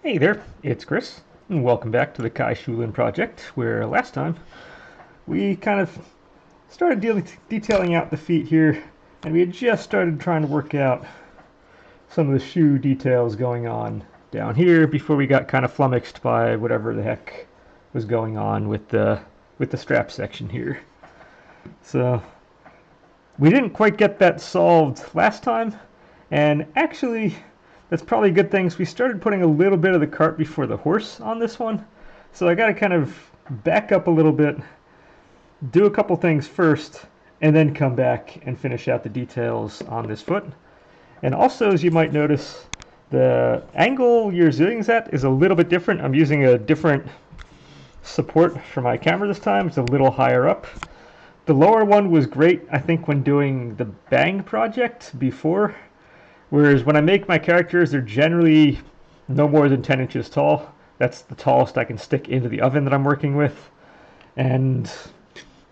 Hey there, it's Chris, and welcome back to the Kai Shulin project, where last time we kind of started detailing out the feet here, and we had just started trying to work out some of the shoe details going on down here before we got kind of flummoxed by whatever the heck was going on with the strap section here. So we didn't quite get that solved last time, and actually that's probably a good thing. We started putting a little bit of the cart before the horse on this one. So I got to kind of back up a little bit, do a couple things first, and then come back and finish out the details on this foot. And also, as you might notice, the angle you're zooming at is a little bit different. I'm using a different support for my camera this time. It's a little higher up. The lower one was great, I think, when doing the Bang project before. Whereas when I make my characters, they're generally no more than 10 inches tall. That's the tallest I can stick into the oven that I'm working with. And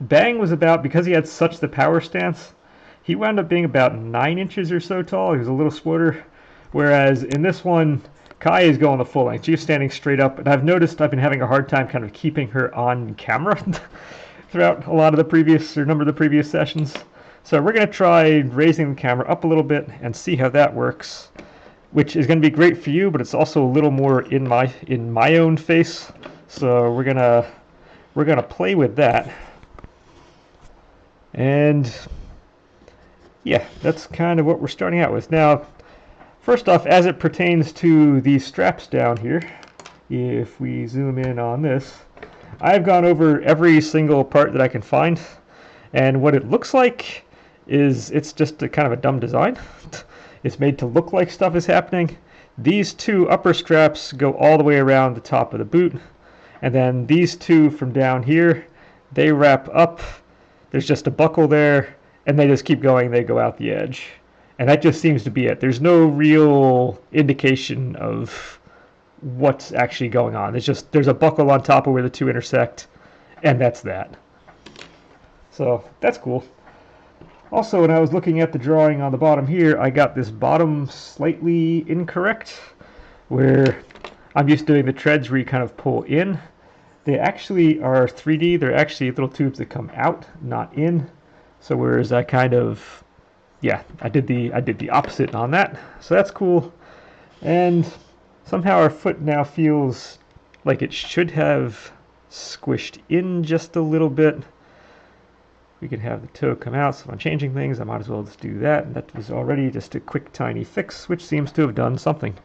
Bang was about, because he had such the power stance, he wound up being about 9 inches or so tall. He was a little shorter. Whereas in this one, Kai is going the full length. She's standing straight up. And I've noticed I've been having a hard time kind of keeping her on camera throughout a lot of the previous, or number of the previous sessions. So we're going to try raising the camera up a little bit and see how that works, which is going to be great for you, but it's also a little more in my own face. So we're gonna play with that. And yeah, that's kind of what we're starting out with. Now, first off, as it pertains to these straps down here, if we zoom in on this, I've gone over every single part that I can find, and what it looks like is it's just a kind of a dumb design. It's made to look like stuff is happening. These two upper straps go all the way around the top of the boot, and then these two from down here, they wrap up. There's just a buckle there, and they just keep going. They go out the edge, and that just seems to be it. There's no real indication of what's actually going on. It's just there's a buckle on top of where the two intersect, and that's that. So that's cool. Also, when I was looking at the drawing on the bottom here, I got this bottom slightly incorrect, where I'm used to doing the treads where you kind of pull in. They actually are 3D. They're actually little tubes that come out, not in. So whereas I kind of, yeah, I did the opposite on that. So that's cool. And somehow our foot now feels like it should have squished in just a little bit. We can have the toe come out, so if I'm changing things, I might as well just do that. And that was already just a quick, tiny fix, which seems to have done something.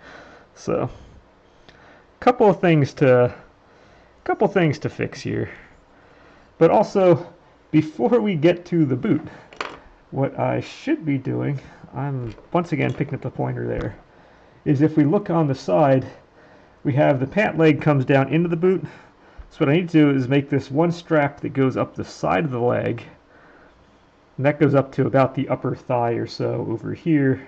So, couple of things to fix here. But also, before we get to the boot, what I should be doing, I'm once again picking up the pointer there, is if we look on the side, we have the pant leg comes down into the boot. So what I need to do is make this one strap that goes up the side of the leg, and that goes up to about the upper thigh or so over here.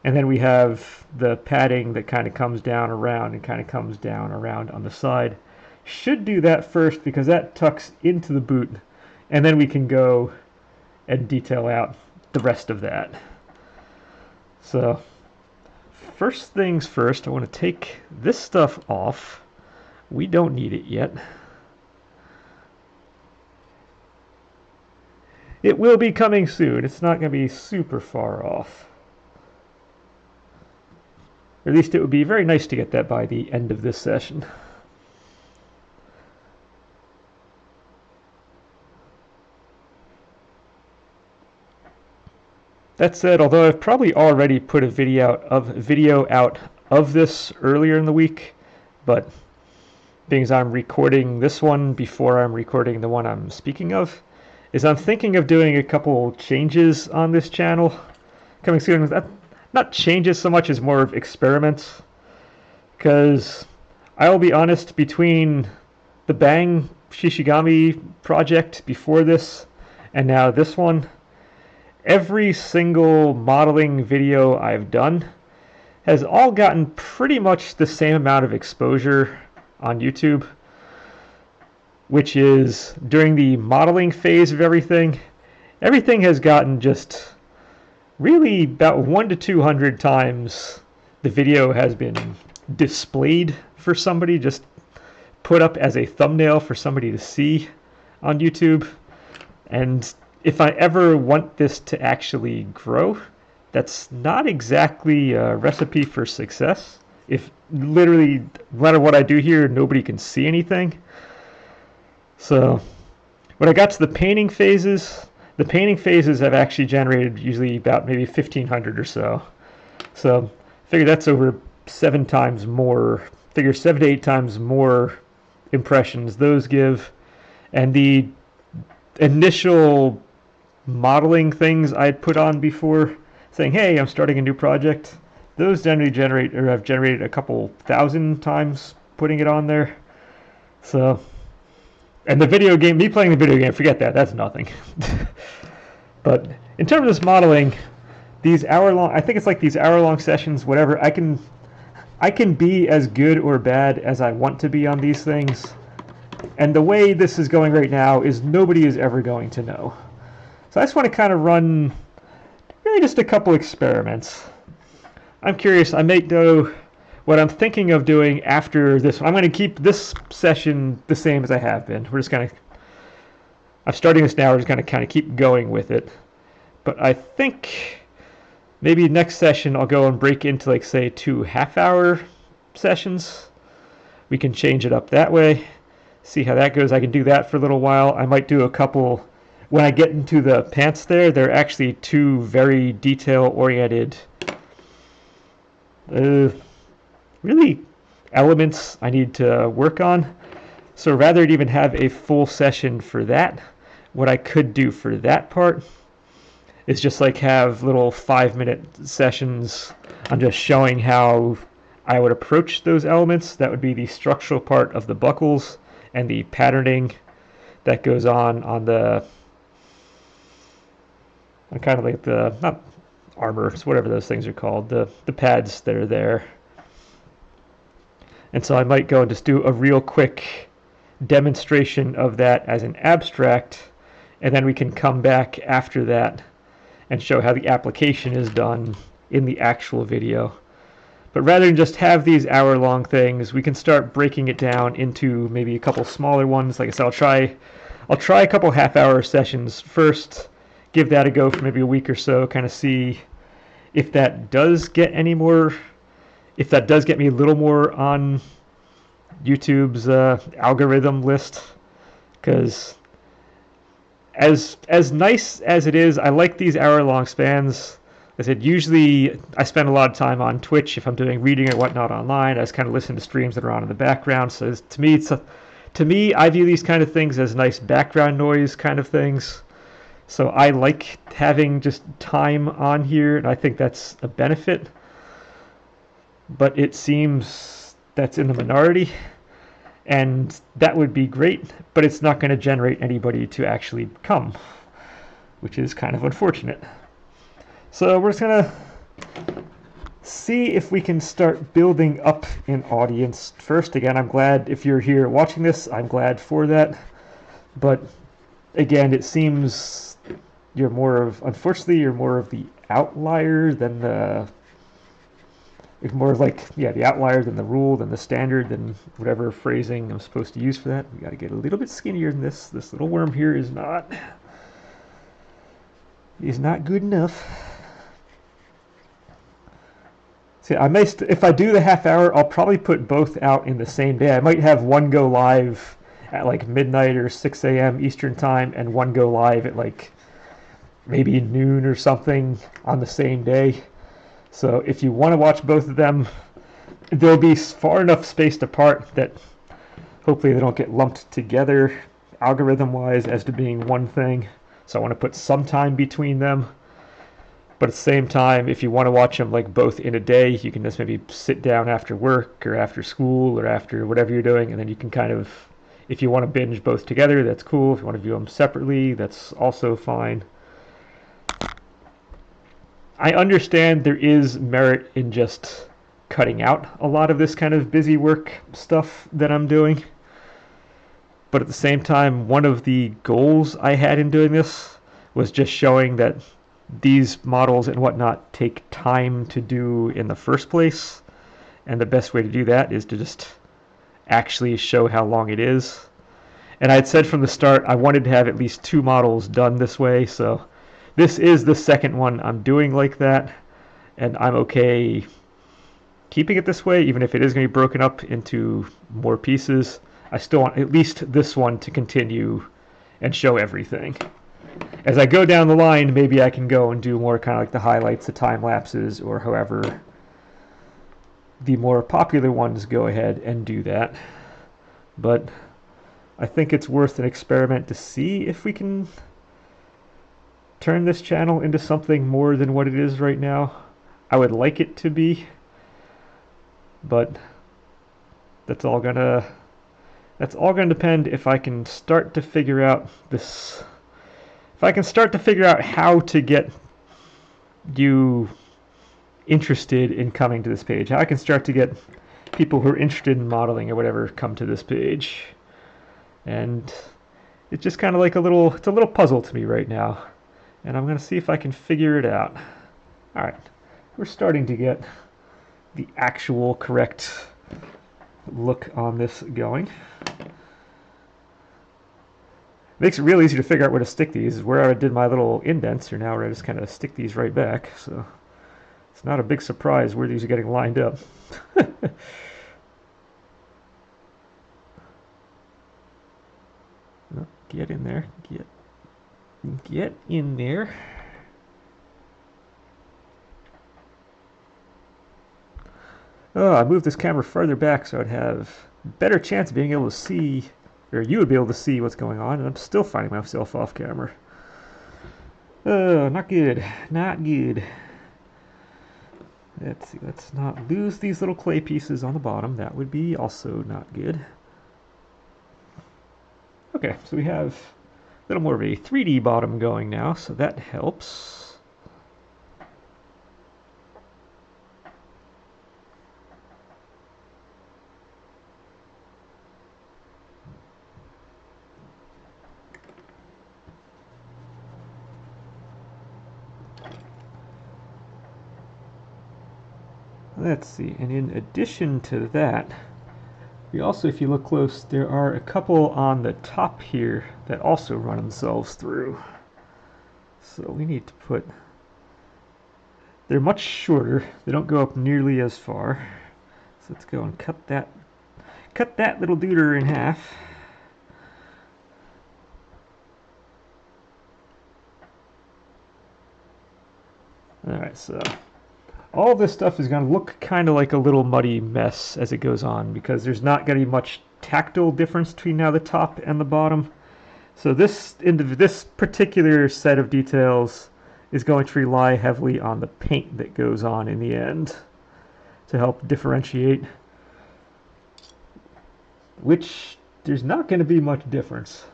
And then we have the padding that kind of comes down around and kind of comes down around on the side. Should do that first because that tucks into the boot, and then we can go and detail out the rest of that. So first things first, I want to take this stuff off. We don't need it yet. It will be coming soon. It's not going to be super far off. Or at least it would be very nice to get that by the end of this session. That said, although I've probably already put a video out of this earlier in the week, but being as I'm recording this one before I'm recording the one I'm speaking of, is I'm thinking of doing a couple changes on this channel coming soon. Not changes so much as more of experiments, because I will be honest, between the Bang Shishigami project before this and now this one, every single modeling video I've done has all gotten pretty much the same amount of exposure on YouTube, which is during the modeling phase of everything has gotten just really about 1 to 200 times the video has been displayed for somebody, just put up as a thumbnail for somebody to see on YouTube. And if I ever want this to actually grow, that's not exactly a recipe for success. If literally, no matter what I do here, nobody can see anything. So when I got to the painting phases have actually generated usually about maybe 1,500 or so. So figure that's over 7 to 8 times more impressions those give. And the initial modeling things I'd put on before, saying, hey, I'm starting a new project, those generally generate, or I've generated a couple thousand times putting it on there. So, and the video game, me playing the video game, forget that, that's nothing. But in terms of this modeling, these hour-long, I think it's like these hour-long sessions, whatever, I can be as good or bad as I want to be on these things. And the way this is going right now is nobody is ever going to know. So I just want to kind of run really just a couple experiments. I'm curious, I may know what I'm thinking of doing after this. I'm going to keep this session the same as I have been. We're just going to, I'm starting this now, we're just going to kind of keep going with it. But I think maybe next session I'll go and break into, like, say, 2 half-hour sessions. We can change it up that way. See how that goes. I can do that for a little while. I might do a couple. When I get into the pants there, they're actually 2 very detail-oriented really elements I need to work on. So rather than even have a full session for that, what I could do for that part is just like have little 5-minute sessions on just showing how I would approach those elements. That would be the structural part of the buckles and the patterning that goes on the kind of like the, not armor, it's whatever those things are called, the pads that are there. And so I might go and just do a real quick demonstration of that as an abstract, and then we can come back after that and show how the application is done in the actual video. But rather than just have these hour-long things, we can start breaking it down into maybe a couple smaller ones. Like I said, I'll try a couple half-hour sessions first, give that a go for maybe a week or so, kind of see if that does get any more, if that does get me a little more on YouTube's algorithm list. Because as nice as it is, I like these hour-long spans. I said, usually I spend a lot of time on Twitch if I'm doing reading or whatnot online. I just kind of listen to streams that are on in the background. So to me, I view these kind of things as nice background noise kind of things. So I like having just time on here, and I think that's a benefit. But it seems that's in the minority, and that would be great, but it's not going to generate anybody to actually come, which is kind of unfortunate. So we're just going to see if we can start building up an audience first. Again, I'm glad if you're here watching this, I'm glad for that. But again, it seems unfortunately, you're more of the outlier than the, more like, the outlier than the rule, than the standard, than whatever phrasing I'm supposed to use for that. We got to get a little bit skinnier than this. This little worm here is not good enough. See, if I do the half hour, I'll probably put both out in the same day. I might have one go live at like midnight or 6 a.m. Eastern time, and one go live at like maybe noon or something on the same day. So if you want to watch both of them, they'll be far enough spaced apart that hopefully they don't get lumped together algorithm-wise as to being one thing. So I want to put some time between them. But at the same time, if you want to watch them like both in a day, you can just maybe sit down after work or after school or after whatever you're doing, and then you can kind of, if you want to binge both together, that's cool. If you want to view them separately, that's also fine. I understand there is merit in just cutting out a lot of this kind of busy work stuff that I'm doing. But at the same time, one of the goals I had in doing this was just showing that these models and whatnot take time to do in the first place. And the best way to do that is to just actually show how long it is. And I had said from the start I wanted to have at least 2 models done this way, so this is the second one I'm doing like that, and I'm okay keeping it this way, even if it is going to be broken up into more pieces. I still want at least this one to continue and show everything. As I go down the line, maybe I can go and do more kind of like the highlights, the time lapses, or however the more popular ones go ahead and do that. But I think it's worth an experiment to see if we can turn this channel into something more than what it is right now. I would like it to be, but that's all gonna depend if I can start to figure out this. If I can start to figure out how to get you interested in coming to this page, how I can start to get people who are interested in modeling or whatever come to this page. And it's just kind of like it's a little puzzle to me right now. And I'm going to see if I can figure it out. All right, we're starting to get the actual correct look on this going. Makes it real easy to figure out where to stick these. Where I did my little indents are now where I just kind of stick these right back. So it's not a big surprise where these are getting lined up. Get in there. Get in there. Oh, I moved this camera further back so I'd have a better chance of being able to see, or you would be able to see what's going on, and I'm still finding myself off camera. Oh, not good. Not good. Let's see, let's not lose these little clay pieces on the bottom. That would be also not good. Okay, so we have a little more of a 3D bottom going now, so that helps. Let's see, and in addition to that, we also, if you look close, there are a couple on the top here that also run themselves through. So we need to put, they're much shorter, they don't go up nearly as far. So let's go and cut that little duder in half. Alright, so all this stuff is going to look kind of like a little muddy mess as it goes on, because there's not going to be much tactile difference between now the top and the bottom. So this particular set of details is going to rely heavily on the paint that goes on in the end to help differentiate, which there's not going to be much difference.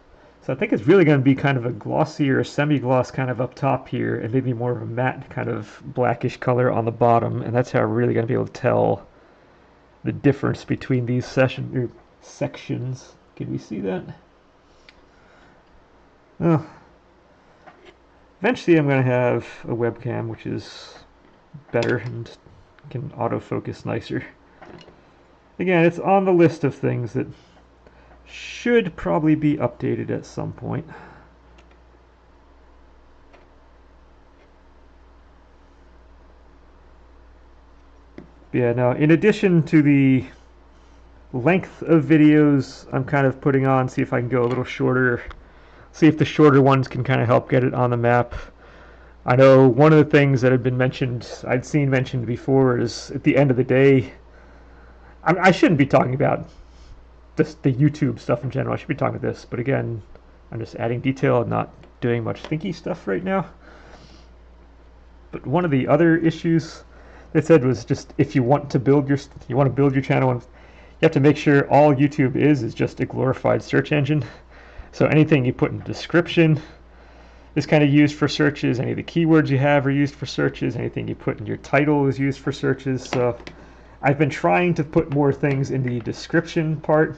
So I think it's really going to be kind of a glossy or a semi-gloss kind of up top here, and maybe more of a matte kind of blackish color on the bottom, and that's how we're really going to be able to tell the difference between these sections. Can we see that? Oh. Eventually I'm going to have a webcam which is better and can autofocus nicer. Again, it's on the list of things that should probably be updated at some point. Yeah, now in addition to the length of videos I'm kind of putting on, see if I can go a little shorter, see if the shorter ones can kind of help get it on the map. I know one of the things that had been mentioned, I'd seen mentioned before, is at the end of the day, I shouldn't be talking about the YouTube stuff in general. I should be talking about this, but again, I'm just adding detail and not doing much thinky stuff right now. But one of the other issues they said was just if you want to build your channel, and you have to make sure all YouTube is just a glorified search engine. So anything you put in the description is kind of used for searches. Any of the keywords you have are used for searches. Anything you put in your title is used for searches. So I've been trying to put more things in the description part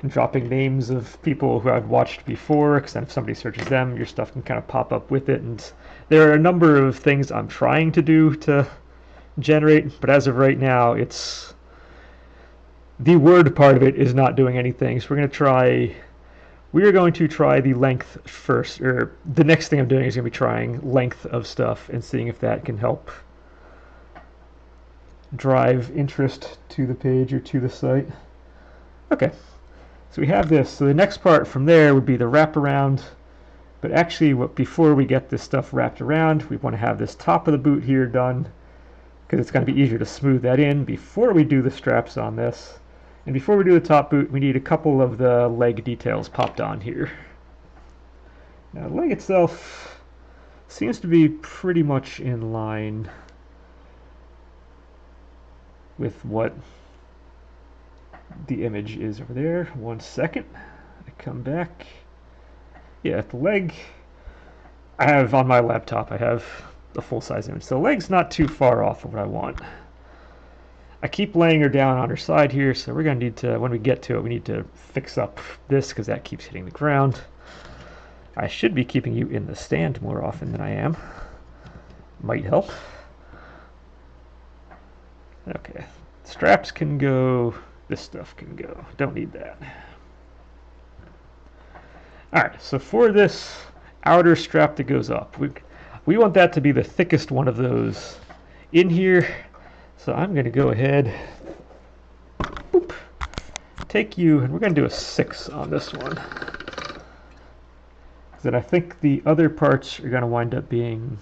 and dropping names of people who I've watched before, because then if somebody searches them, your stuff can kind of pop up with it. And there are a number of things I'm trying to do to generate, but as of right now, it's the word part of it is not doing anything. So we're going to try the length first, or the next thing I'm doing is going to be trying length of stuff and seeing if that can help drive interest to the page or to the site. Okay, so we have this. So the next part from there would be the wraparound. But actually, before we get this stuff wrapped around, we want to have this top of the boot here done, because it's going to be easier to smooth that in before we do the straps on this. And before we do the top boot, we need a couple of the leg details popped on here. Now, the leg itself seems to be pretty much in line with what the image is over there. 1 second. I come back. Yeah, the leg, I have on my laptop, I have a full-size image. So the leg's not too far off of what I want. I keep laying her down on her side here, so we're going to need to, when we get to it, we need to fix up this because that keeps hitting the ground. I should be keeping you in the stand more often than I am. Might help. Okay, straps can go, this stuff can go. Don't need that. Alright, so for this outer strap that goes up, we want that to be the thickest one of those in here. So I'm going to go ahead, boop, take you, and we're going to do a 6 on this one. Then I think the other parts are going to wind up being,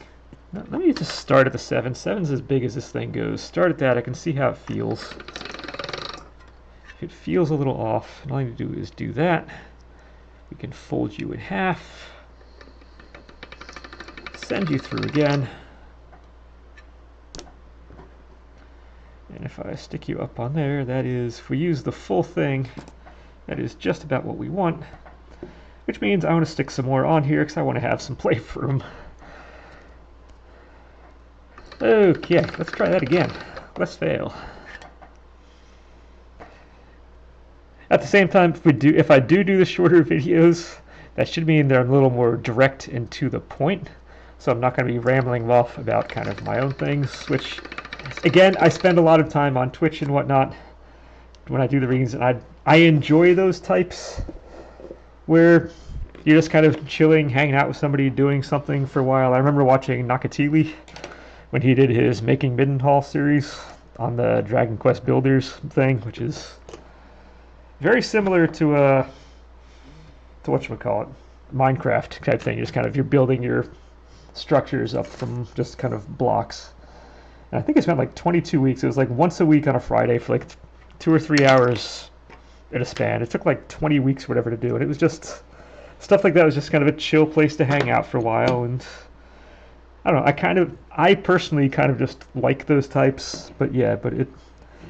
let me just start at the 7. 7's as big as this thing goes. Start at that, I can see how it feels. If it feels a little off, all I need to do is do that. We can fold you in half, send you through again, and if I stick you up on there, that is, if we use the full thing, that is just about what we want, which means I want to stick some more on here because I want to have some play room. Okay, let's try that again. Let's fail. At the same time, if I do the shorter videos, that should mean they're a little more direct and to the point. So I'm not going to be rambling off about kind of my own things, which, again, I spend a lot of time on Twitch and whatnot when I do the readings, and I enjoy those types where you're just kind of chilling, hanging out with somebody, doing something for a while. I remember watching Nakatili when he did his Making Middenhall series on the Dragon Quest Builders thing, which is very similar to whatchamacallit, Minecraft type thing. You're building your structures up from just kind of blocks. And I think it spent like 22 weeks. It was like once a week on a Friday for like 2 or 3 hours in a span. It took like 20 weeks or whatever to do, and it was just stuff like that. Was just kind of a chill place to hang out for a while. And I don't know. I personally kind of just like those types, but yeah, but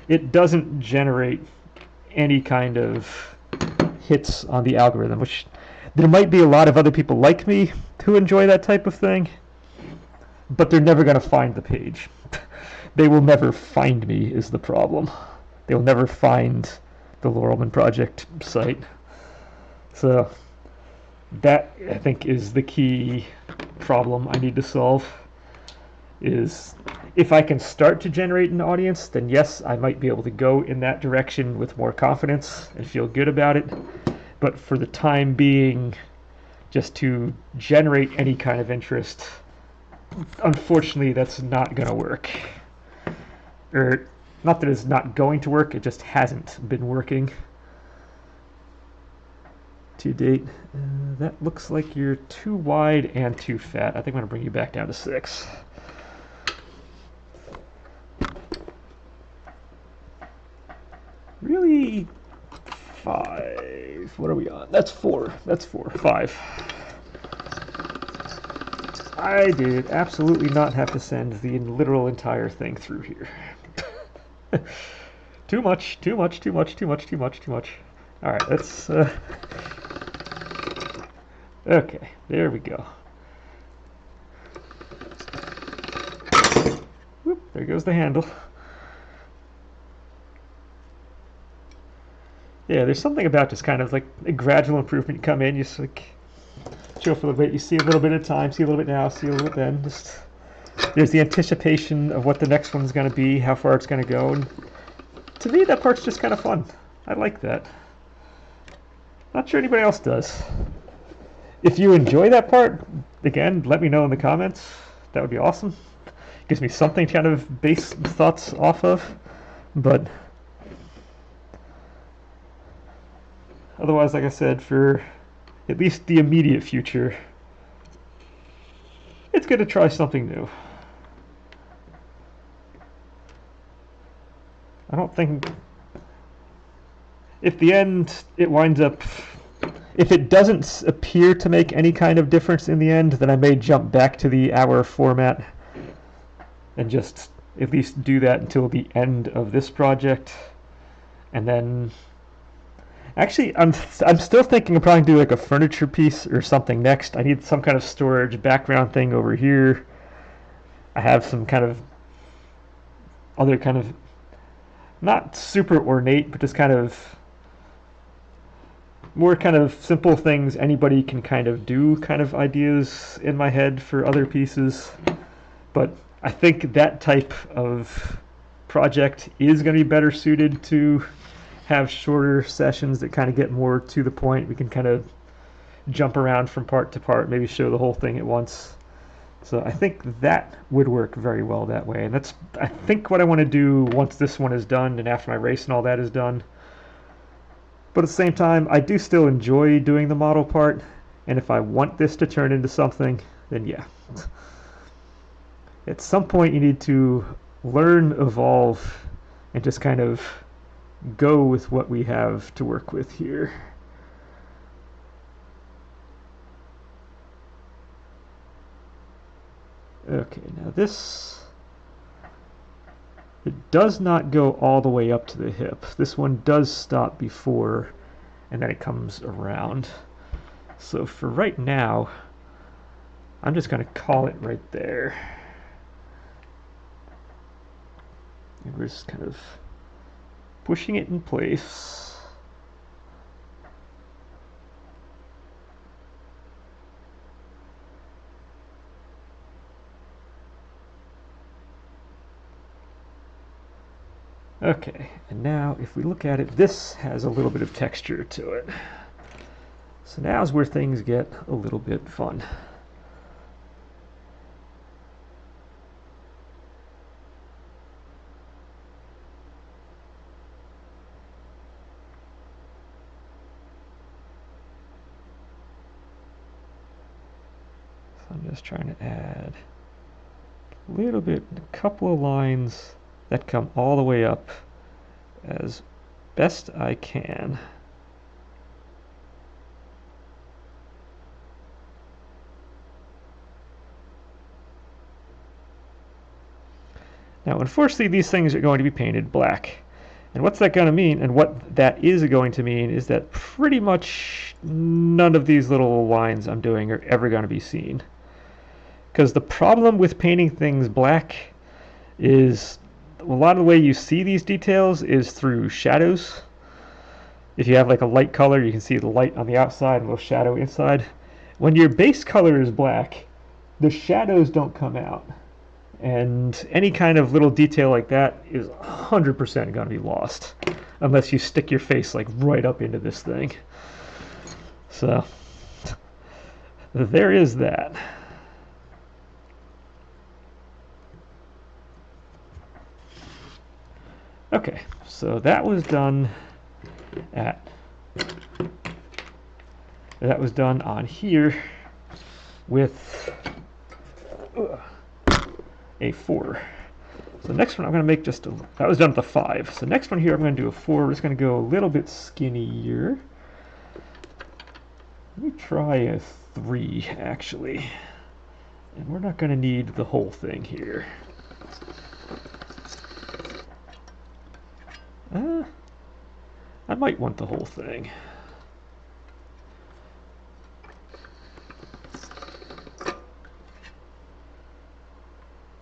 it doesn't generate any kind of hits on the algorithm, which there might be a lot of other people like me who enjoy that type of thing, but they're never going to find the page. They will never find me is the problem. They will never find the Laurelman Project site. So that, I think, is the key problem I need to solve, is if I can start to generate an audience, then yes, I might be able to go in that direction with more confidence and feel good about it. But for the time being, just to generate any kind of interest, unfortunately, that's not going to work. Or, not that it's not going to work, it just hasn't been working to date. That looks like you're too wide and too fat. I think I'm going to bring you back down to 6. Really? 5. What are we on? That's 4. That's 4. 5. I did absolutely not have to send the literal entire thing through here. Too much, too much, too much, too much, too much, too much. Alright, let's... Okay, there we go. Whoop, there goes the handle. Yeah, there's something about just kind of like a gradual improvement. You come in, you just like chill for a little bit, you see a little bit at a time, see a little bit now, see a little bit then. Just there's the anticipation of what the next one's going to be, how far it's going to go, and to me that part's just kind of fun. I like that. Not sure anybody else does. If you enjoy that part, again, let me know in the comments. That would be awesome. Gives me something to kind of base thoughts off of. But otherwise, like I said, for at least the immediate future, it's good to try something new. I don't think if the end it winds up, if it doesn't appear to make any kind of difference in the end, then I may jump back to the hour format and just at least do that until the end of this project. And then actually I'm still thinking of probably do like a furniture piece or something next. I need some kind of storage background thing over here. I have some kind of other kind of not super ornate, but just kind of more kind of simple things anybody can kind of do kind of ideas in my head for other pieces. But I think that type of project is going to be better suited to have shorter sessions that kind of get more to the point. We can kind of jump around from part to part, maybe show the whole thing at once. So I think that would work very well that way. And that's, I think, what I want to do once this one is done and after my race and all that is done. But at the same time, I do still enjoy doing the model part. And if I want this to turn into something, then yeah. At some point you need to learn, evolve, and just kind of go with what we have to work with here. Okay, now this, it does not go all the way up to the hip. This one does stop before, and then it comes around. So for right now, I'm just going to call it right there. And we're just kind of pushing it in place. Okay, and now if we look at it, this has a little bit of texture to it. So now's where things get a little bit fun. So I'm just trying to add a little bit, a couple of lines that come all the way up as best I can. Now, unfortunately, these things are going to be painted black. And what's that going to mean? And what that is going to mean is that pretty much none of these little lines I'm doing are ever going to be seen. Because the problem with painting things black is a lot of the way you see these details is through shadows. If you have like a light color, you can see the light on the outside and a little shadow inside. When your base color is black, the shadows don't come out. And any kind of little detail like that is 100% going to be lost unless you stick your face like right up into this thing. So there is that. Okay, so that was done on here with a 4. So the next one I'm going to make just a, that was done with a 5. So next one here I'm going to do a 4. We're just going to go a little bit skinnier. Let me try a 3 actually. And we're not going to need the whole thing here. I might want the whole thing.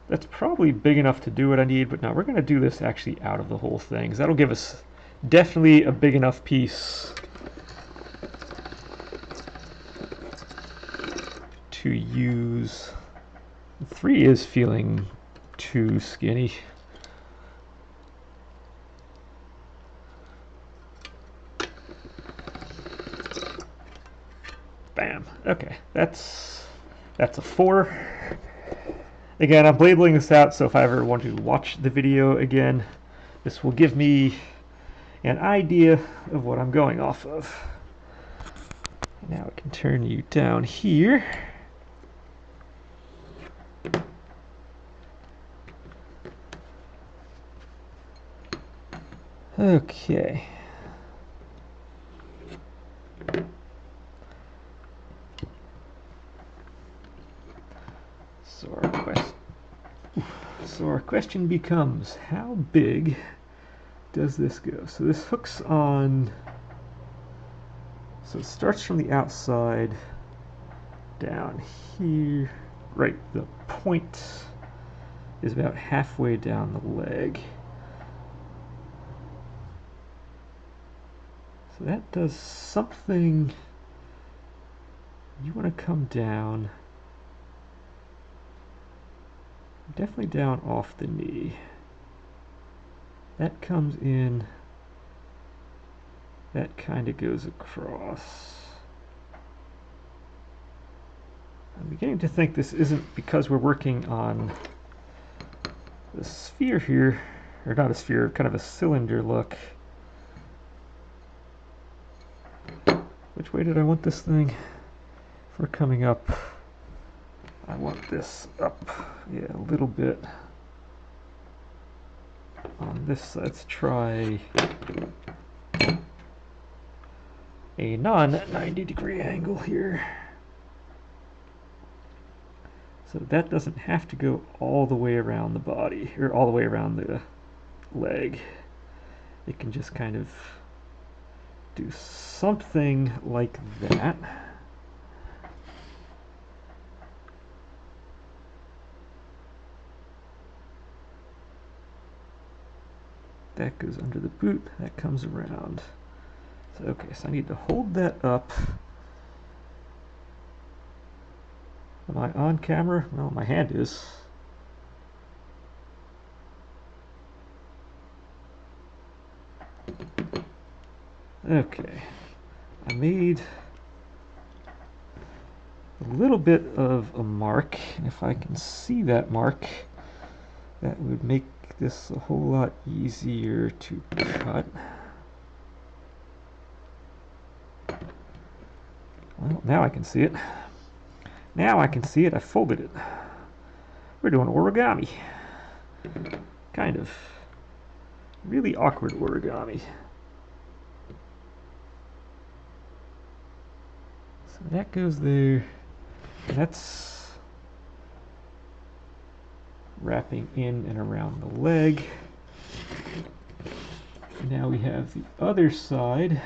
That's probably big enough to do what I need, but no, we're going to do this actually out of the whole thing, because that'll give us definitely a big enough piece to use. 3 is feeling too skinny. Bam. Okay, that's a 4. Again, I'm labeling this out, so if I ever want to watch the video again, this will give me an idea of what I'm going off of. Now I can turn you down here. Okay. So our question becomes, how big does this go? So this hooks on, so it starts from the outside down here. Right, the point is about halfway down the leg. So that does something. You want to come down, definitely down off the knee. That comes in, that kind of goes across. I'm beginning to think this isn't because we're working on the sphere here, or not a sphere, kind of a cylinder look. Which way did I want this thing? If we're coming up, I want this up, yeah, a little bit. On this, let's try a non-90-degree angle here. So that doesn't have to go all the way around the body, or all the way around the leg. It can just kind of do something like that. That goes under the boot, that comes around. So, okay, so I need to hold that up. Am I on camera? No, my hand is. Okay, I made a little bit of a mark, and if I can see that mark, that would make this a whole lot easier to cut. Well, now I can see it. Now I can see it. I folded it. We're doing origami. Kind of. Really awkward origami. So that goes there. That's wrapping in and around the leg. Now we have the other side.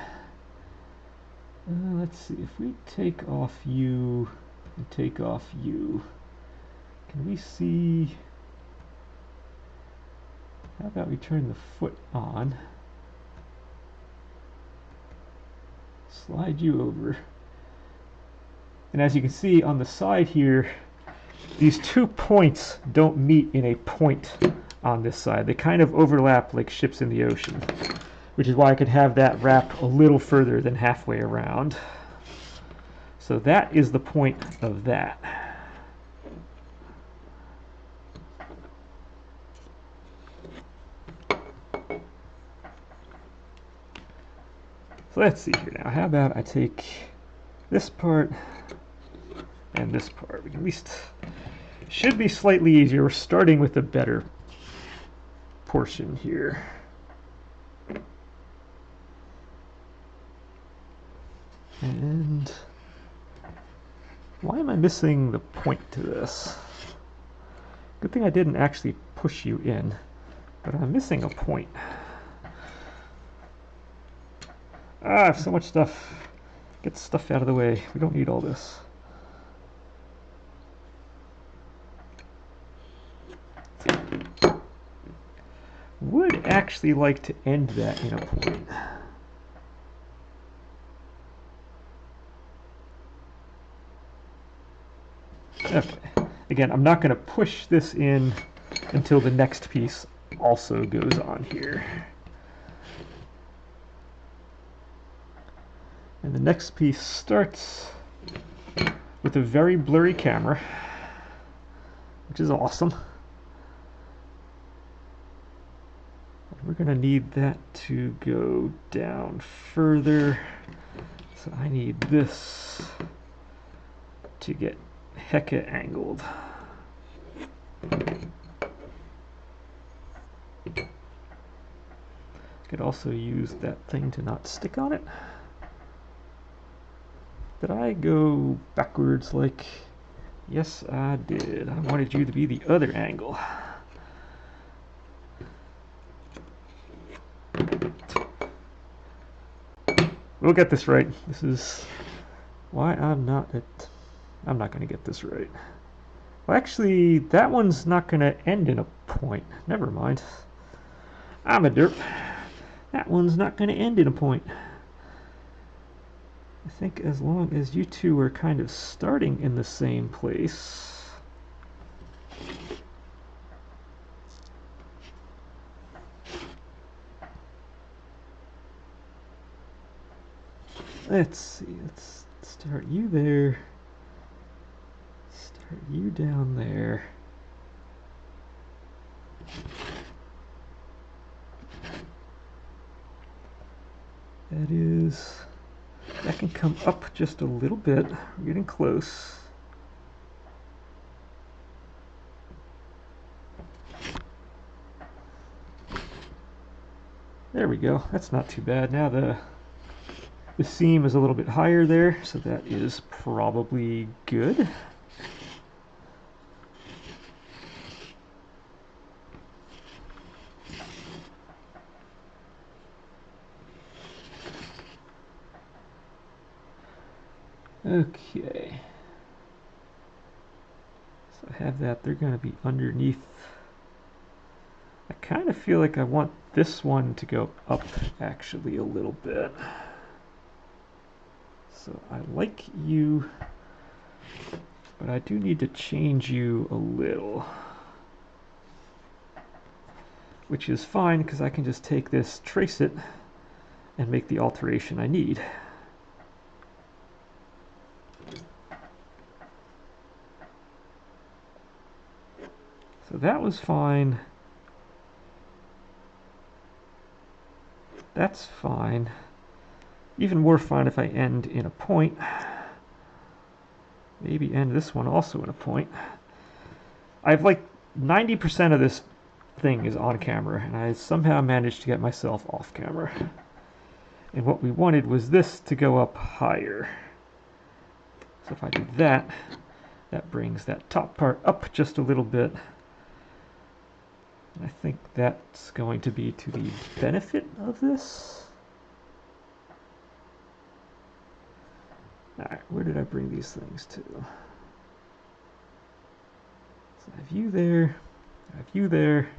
Let's see, if we take off you and take off you, can we see, how about we turn the foot on, slide you over, and as you can see on the side here, these 2 points don't meet in a point on this side. They kind of overlap like ships in the ocean, which is why I could have that wrap a little further than halfway around. So that is the point of that. So let's see here now. How about I take this part and this part? We can at least, should be slightly easier. We're starting with the better portion here. And why am I missing the point to this? Good thing I didn't actually push you in, but I'm missing a point. I have so much stuff. Get stuff out of the way. We don't need all this. Would actually like to end that in a point. Okay. Again, I'm not going to push this in until the next piece also goes on here. And the next piece starts with a very blurry camera, which is awesome. We're going to need that to go down further. So I need this to get hecka angled. Could also use that thing to not stick on it. Did I go backwards like... Yes, I did. I wanted you to be the other angle. We'll get this right. This is why I'm not going to get this right. Well, actually, that one's not going to end in a point. Never mind. I'm a derp. That one's not going to end in a point. I think as long as you two are kind of starting in the same place. Let's see, let's start you there. Start you down there. That can come up just a little bit. We're getting close. There we go. That's not too bad. Now the seam is a little bit higher there, so that is probably good. Okay. So I have that. They're going to be underneath. I kind of feel like I want this one to go up actually a little bit. So I like you, but I do need to change you a little. Which is fine because I can just take this, trace it, and make the alteration I need. So that was fine. That's fine. Even more fine if I end in a point. Maybe end this one also in a point. I've like 90% of this thing is on camera, and I somehow managed to get myself off camera. And what we wanted was this to go up higher. So if I do that, that brings that top part up just a little bit. I think that's going to be to the benefit of this. Alright, where did I bring these things to? So I have you there, I have you there.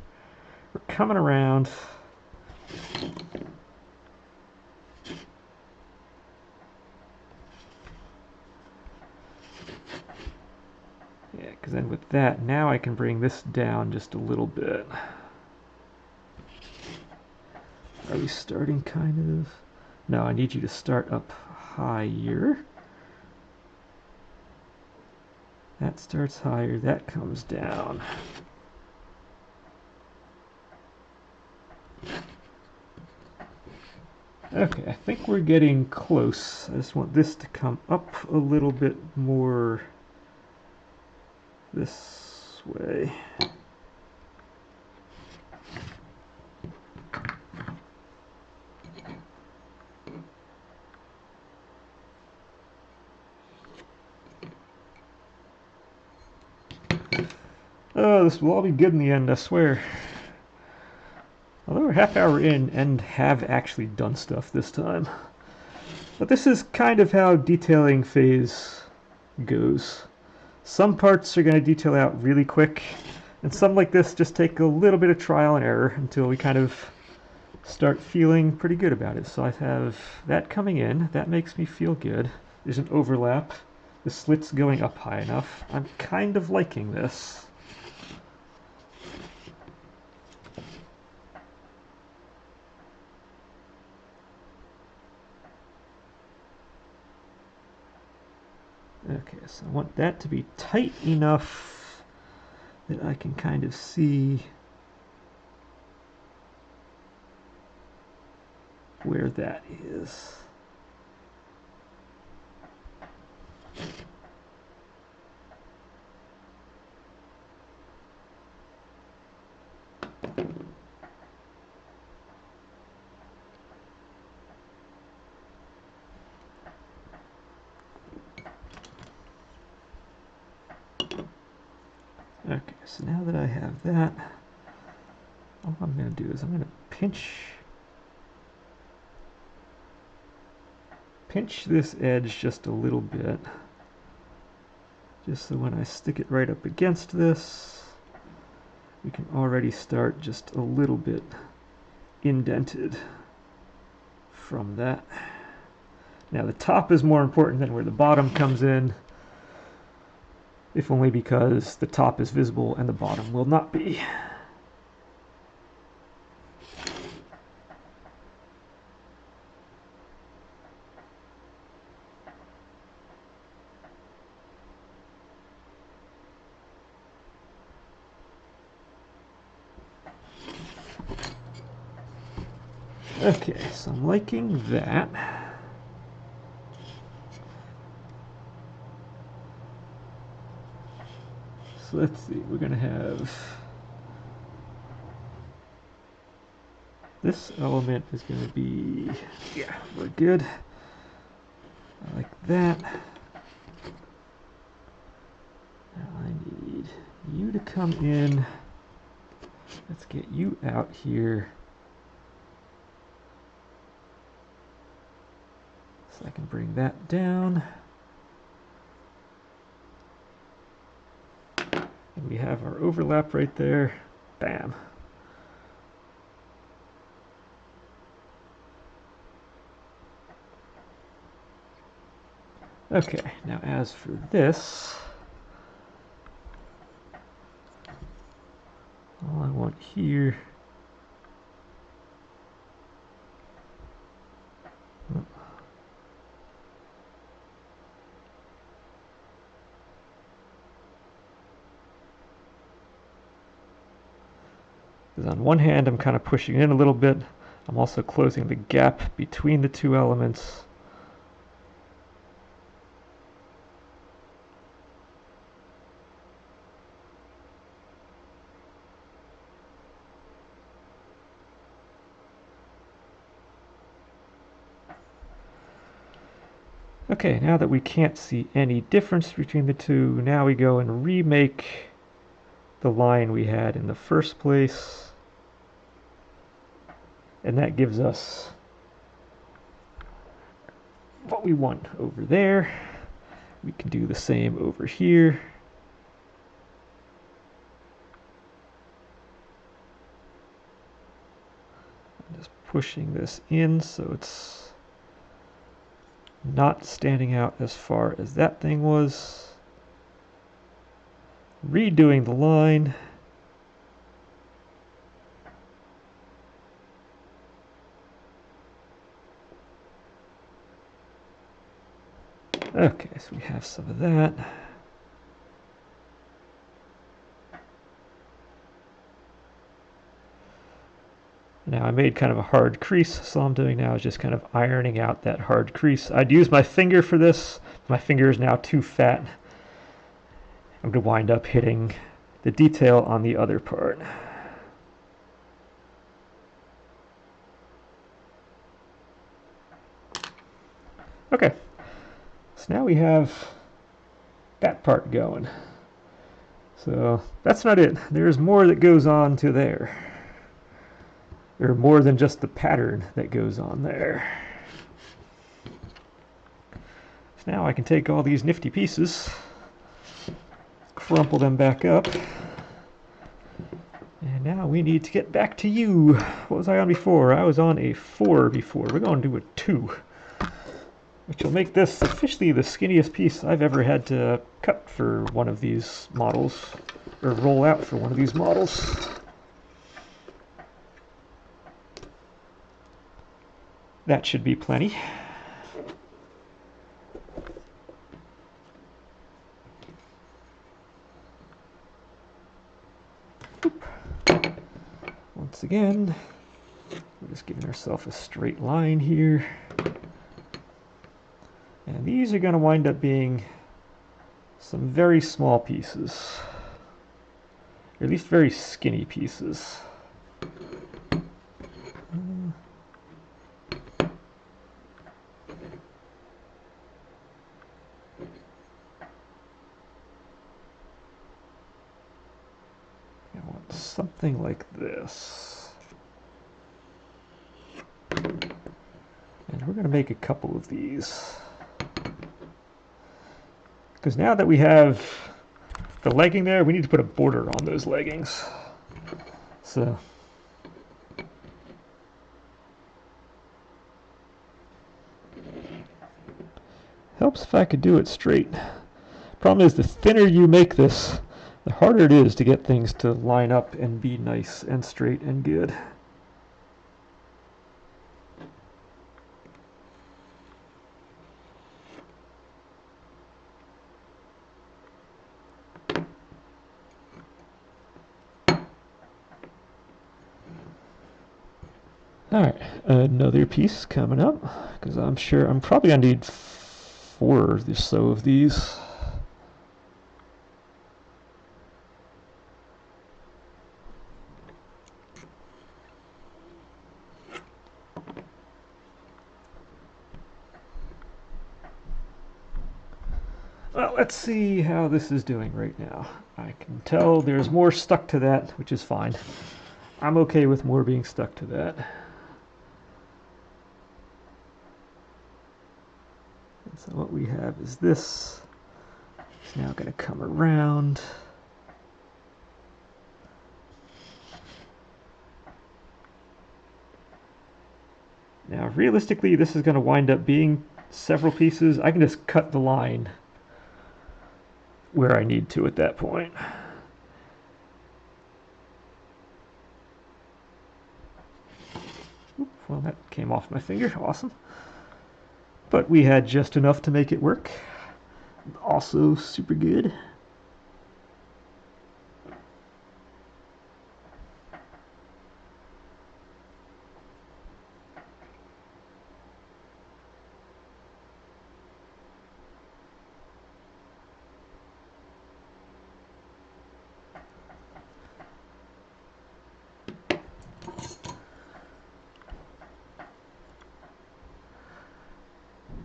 We're coming around. Yeah, because then with that, now I can bring this down just a little bit. Are we starting kind of? No, I need you to start up higher. That starts higher, that comes down. Okay, I think we're getting close. I just want this to come up a little bit more this way. Oh, this will all be good in the end, I swear. Although we're half hour in and have actually done stuff this time. But this is kind of how detailing phase goes. Some parts are going to detail out really quick, and some like this just take a little bit of trial and error until we kind of start feeling pretty good about it. So I have that coming in. That makes me feel good. There's an overlap. The slit's going up high enough. I'm kind of liking this. Okay, so I want that to be tight enough that I can kind of see where that is. Okay, so now that I have that, all I'm going to do is I'm going to pinch this edge just a little bit, just so when I stick it right up against this, we can already start just a little bit indented from that. Now the top is more important than where the bottom comes in, if only because the top is visible and the bottom will not be. Okay, so I'm liking that. So let's see, we're going to have this element is going to be, yeah, we're good. I like that. Now I need you to come in. Let's get you out here so I can bring that down. And we have our overlap right there. Bam. Okay, now as for this, all I want here, because on one hand I'm kind of pushing in a little bit, I'm also closing the gap between the two elements. Okay, now that we can't see any difference between the two, now we go and remake the line we had in the first place. And that gives us what we want over there. We can do the same over here. I'm just pushing this in so it's not standing out as far as that thing was. Redoing the line. Okay, so we have some of that. Now I made kind of a hard crease, so all I'm doing now is just kind of ironing out that hard crease. I'd use my finger for this. My finger is now too fat. I'm going to wind up hitting the detail on the other part. Okay, so now we have that part going. So that's not it. There's more that goes on to there. Or more than just the pattern that goes on there. So now I can take all these nifty pieces, crumple them back up, and now we need to get back to you. What was I on before? I was on a 4 before. We're going to do a 2, which will make this officially the skinniest piece I've ever had to cut for one of these models, or roll out for one of these models. That should be plenty. once again, we're just giving ourselves a straight line here. And these are going to wind up being some very small pieces, or at least very skinny pieces. I want something like this. And we're going to make a couple of these. Because now that we have the legging there, we need to put a border on those leggings. So helps if I could do it straight. Problem is, the thinner you make this, the harder it is to get things to line up and be nice and straight and good. Alright, another piece coming up, because I'm sure I'm probably going to need 4 or so of these. Well, let's see how this is doing right now. I can tell there's more stuck to that, which is fine. I'm okay with more being stuck to that. And so what we have is this. It's now going to come around. Now, realistically, this is going to wind up being several pieces. I can just cut the line where I need to at that point. Oop, well, that came off my finger. Awesome. But we had just enough to make it work. Also super good.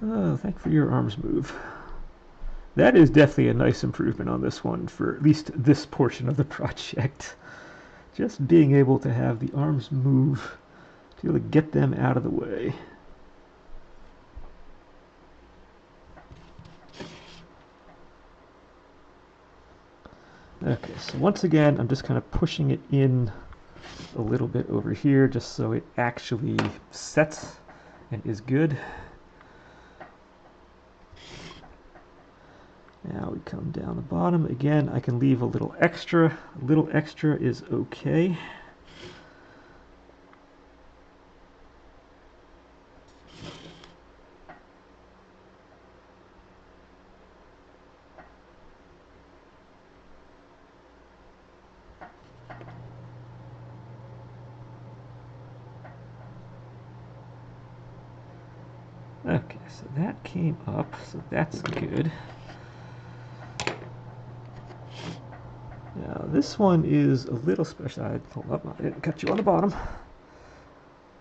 Oh, thankfully your arms move. That is definitely a nice improvement on this one for at least this portion of the project. Just being able to have the arms move, to be able to get them out of the way. Okay, so once again, I'm just kind of pushing it in a little bit over here just so it actually sets and is good. Now we come down the bottom. Again, I can leave a little extra. A little extra is okay. Okay, so that came up, so that's good. Now this one is a little special. Hold up, I didn't cut you on the bottom.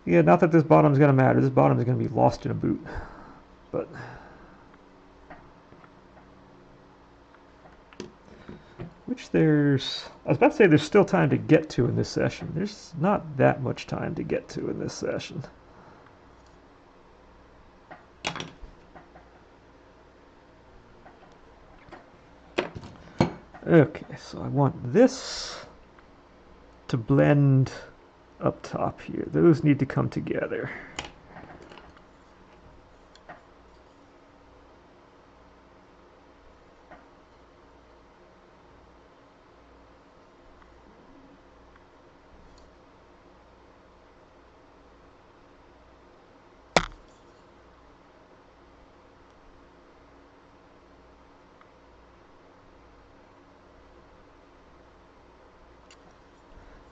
Yeah, not that this bottom's going to matter. This bottom is going to be lost in a boot. But which I was about to say there's still time to get to in this session. There's not that much time to get to in this session. Okay, so I want this to blend up top here. Those need to come together.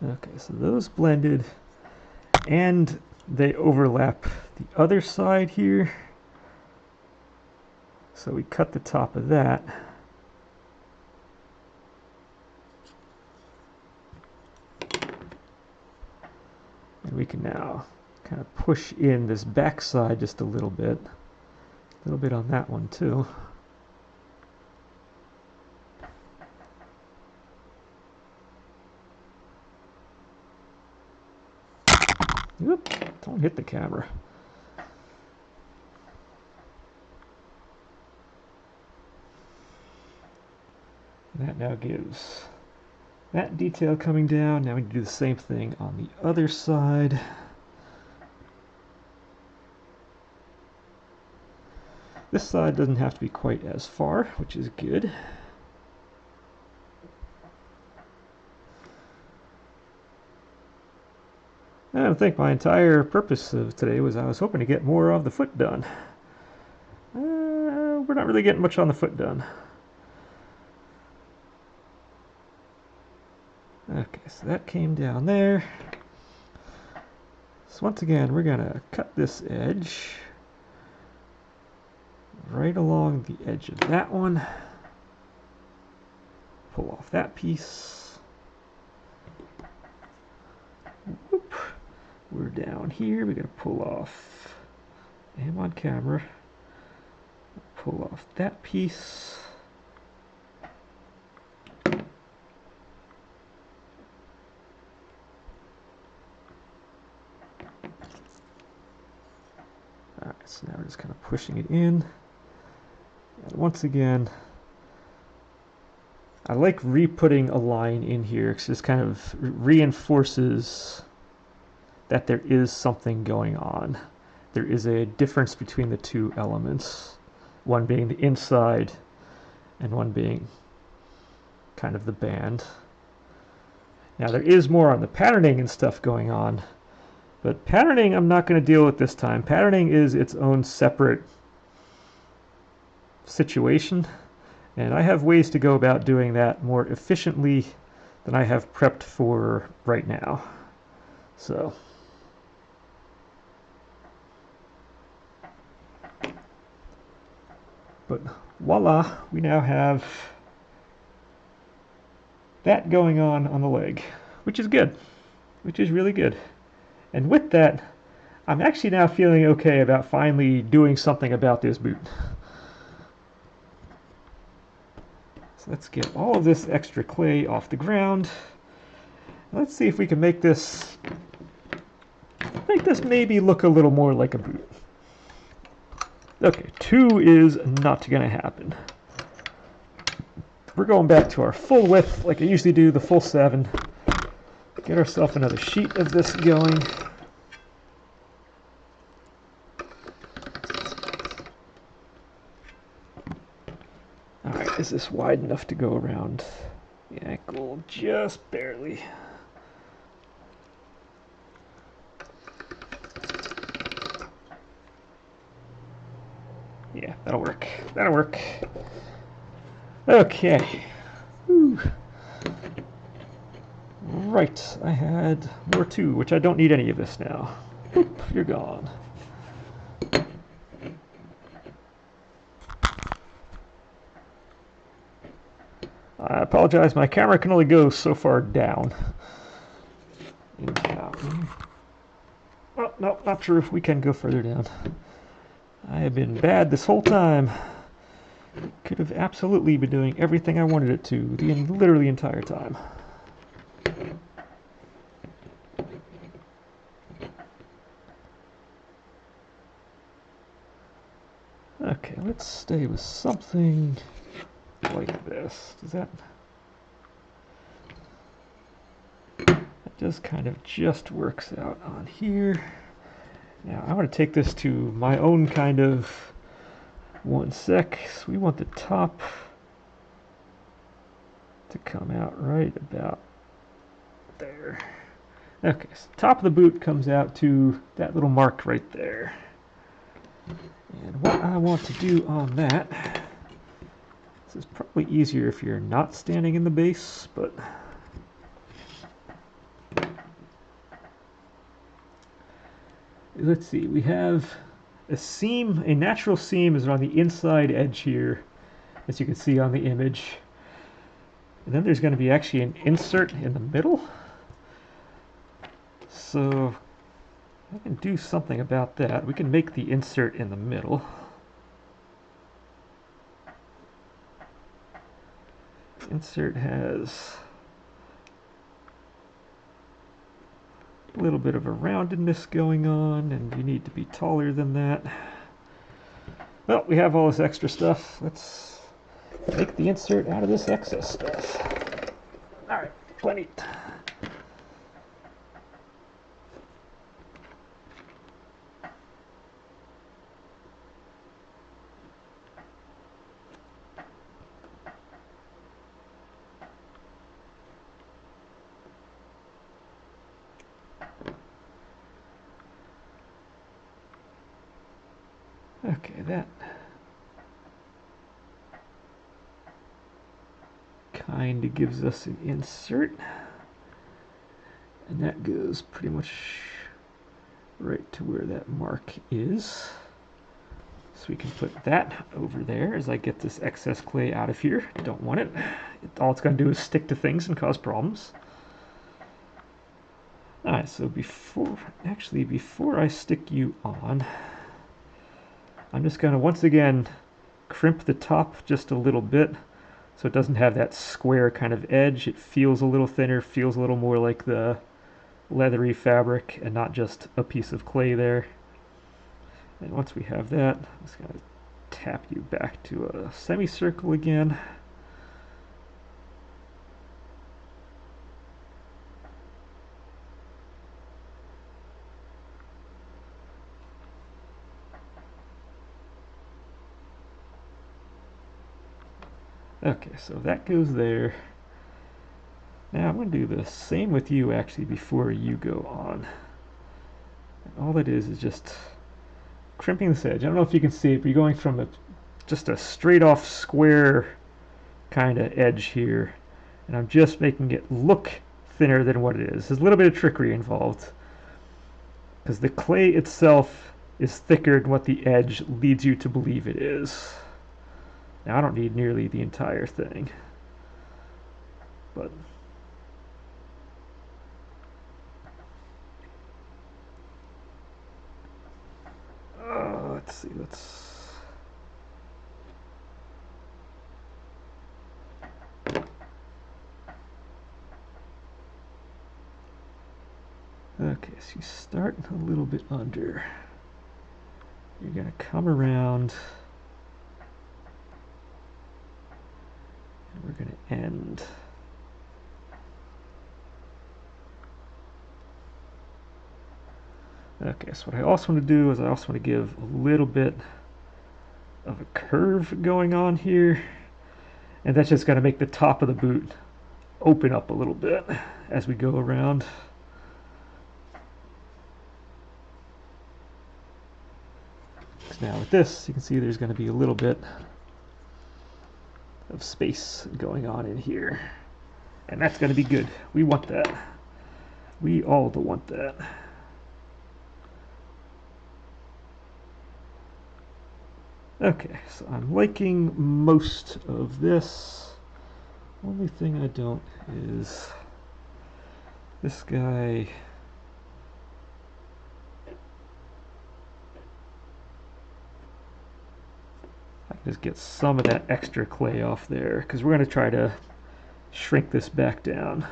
Okay, so those blended, and they overlap the other side here. So we cut the top of that. And we can now kind of push in this back side just a little bit on that one too. Whoop, don't hit the camera. And that now gives that detail coming down. Now we do the same thing on the other side. This side doesn't have to be quite as far, which is good. I think my entire purpose of today was I was hoping to get more of the foot done. We're not really getting much on the foot done. Okay, so that came down there. So once again, we're gonna cut this edge right along the edge of that one. Pull off that piece. Whoop. We're down here. We gotta pull off. I am on camera. Pull off that piece. Alright, so now we're just kind of pushing it in. And once again, I like re-putting a line in here because it just kind of reinforces that there is something going on. There is a difference between the two elements, one being the inside and one being kind of the band. Now there is more on the patterning and stuff going on, but patterning I'm not going to deal with this time. Patterning is its own separate situation, and I have ways to go about doing that more efficiently than I have prepped for right now. So but voila, we now have that going on the leg, which is good, which is really good. And with that, I'm actually now feeling okay about finally doing something about this boot. So let's get all of this extra clay off the ground. Let's see if we can make this maybe look a little more like a boot. Okay, 2 is not going to happen. We're going back to our full width like I usually do, the full 7. Get ourselves another sheet of this going. Alright, is this wide enough to go around the ankle? Just barely. Yeah, that'll work. That'll work. Okay. Whew. Right, I had more 2, which I don't need any of this now. Boop, you're gone. I apologize, my camera can only go so far down. Oh, no, not true. We can go further down. I have been bad this whole time. Could have absolutely been doing everything I wanted it to the literally entire time. Okay, let's stay with something like this. Does that just kind of just works out on here. Now I want to take this to my own kind of 1 sec. So we want the top to come out right about there. Okay, so top of the boot comes out to that little mark right there. And what I want to do on that, this is probably easier if you're not standing in the base, but let's see, we have a seam, a natural seam is on the inside edge here, as you can see on the image. And then there's going to be actually an insert in the middle. So I can do something about that. We can make the insert in the middle. Insert has a little bit of a roundedness going on, and you need to be taller than that. Well, we have all this extra stuff. Let's make the insert out of this excess stuff. All right, plenty. Okay, that kind of gives us an insert, and that goes pretty much right to where that mark is. So we can put that over there as I get this excess clay out of here. Don't want it. All it's going to do is stick to things and cause problems. Alright, so before I stick you on, I'm just going to once again crimp the top just a little bit so it doesn't have that square kind of edge. It feels a little thinner, feels a little more like the leathery fabric and not just a piece of clay there. And once we have that, I'm just going to tap you back to a semicircle again. Okay, so that goes there. Now I'm going to do the same with you actually before you go on. And all it is just crimping this edge. I don't know if you can see it, but you're going from just a straight off square kind of edge here. And I'm just making it look thinner than what it is. There's a little bit of trickery involved, because the clay itself is thicker than what the edge leads you to believe it is. Now I don't need nearly the entire thing, but let's see, okay, so you start a little bit under. You're going to come around, and we're going to end. Okay, so what I also want to do is I also want to give a little bit of a curve going on here, and that's just going to make the top of the boot open up a little bit as we go around. Now with this, you can see there's going to be a little bit of space going on in here, and that's going to be good. We want that. We all want that. Okay, so I'm liking most of this. Only thing I don't is this guy. I can just get some of that extra clay off there, because we're going to try to shrink this back down.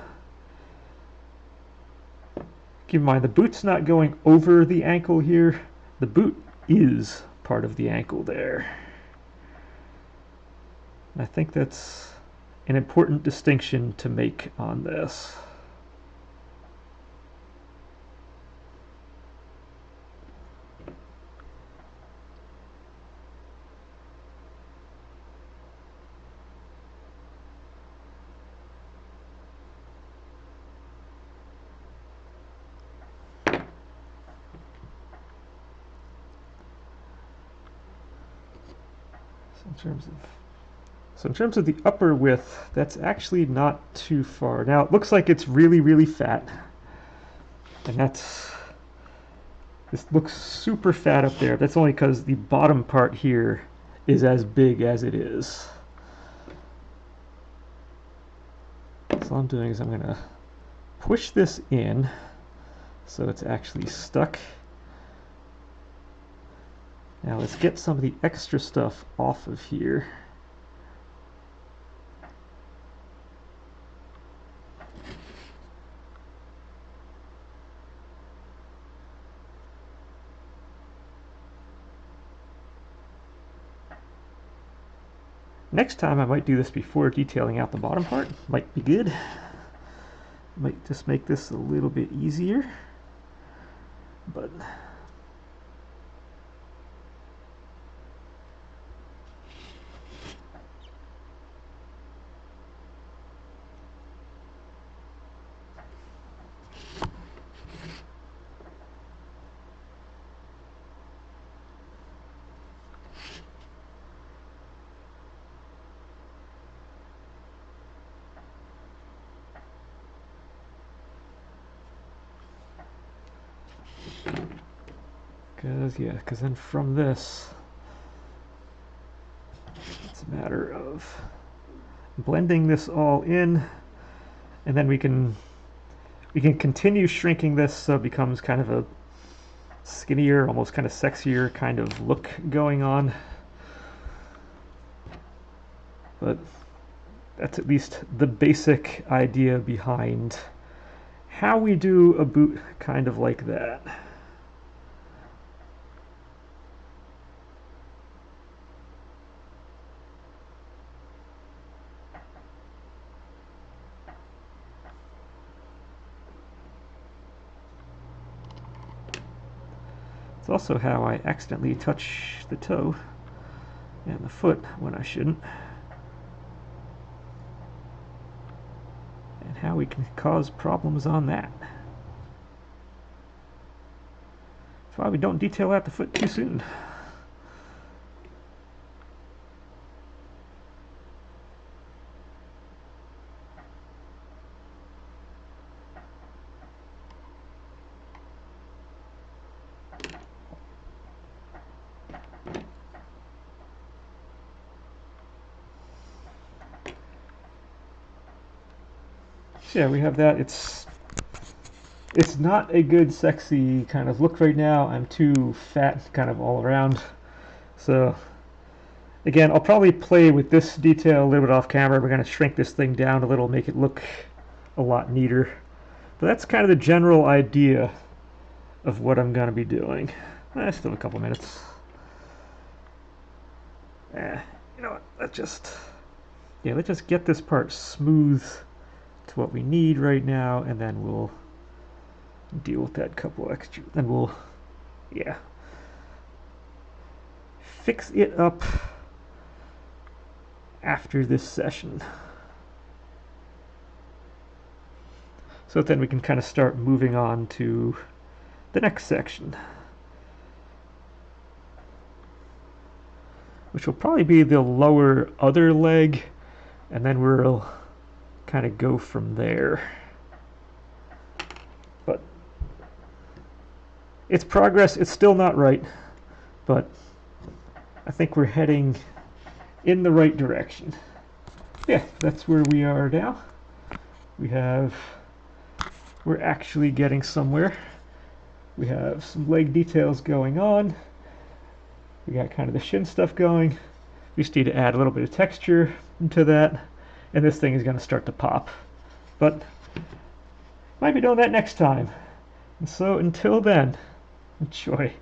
Keep in mind, the boot's not going over the ankle here. The boot is part of the ankle there. And I think that's an important distinction to make on this. So in terms of the upper width, that's actually not too far. Now it looks like it's really, really fat, and that's This looks super fat up there. That's only because the bottom part here is as big as it is. So all I'm doing is I'm going to push this in so it's actually stuck. Now let's get some of the extra stuff off of here. Next time I might do this before detailing out the bottom part. Might be good. Might just make this a little bit easier. But because then from this, it's a matter of blending this all in, and then we can continue shrinking this so it becomes kind of a skinnier, almost kind of sexier kind of look going on. But that's at least the basic idea behind how we do a boot kind of like that. It's also how I accidentally touch the toe and the foot when I shouldn't. And how we can cause problems on that. That's why we don't detail out the foot too soon. So yeah, we have that. It's not a good, sexy kind of look right now. I'm too fat kind of all around. So again, I'll probably play with this detail a little bit off camera. We're going to shrink this thing down a little, make it look a lot neater. But that's kind of the general idea of what I'm going to be doing. Still a couple minutes. You know what? Let's just get this part smooth to what we need right now, and then we'll deal with that couple extra. Then we'll, fix it up after this session. So then we can kind of start moving on to the next section, which will probably be the lower other leg, and then we'll kind of go from there. But it's progress. It's still not right, but I think we're heading in the right direction. Yeah, that's where we are now. We're actually getting somewhere. We have some leg details going on. We got kind of the shin stuff going. We just need to add a little bit of texture into that, and this thing is going to start to pop. But might be doing that next time. And so until then, enjoy.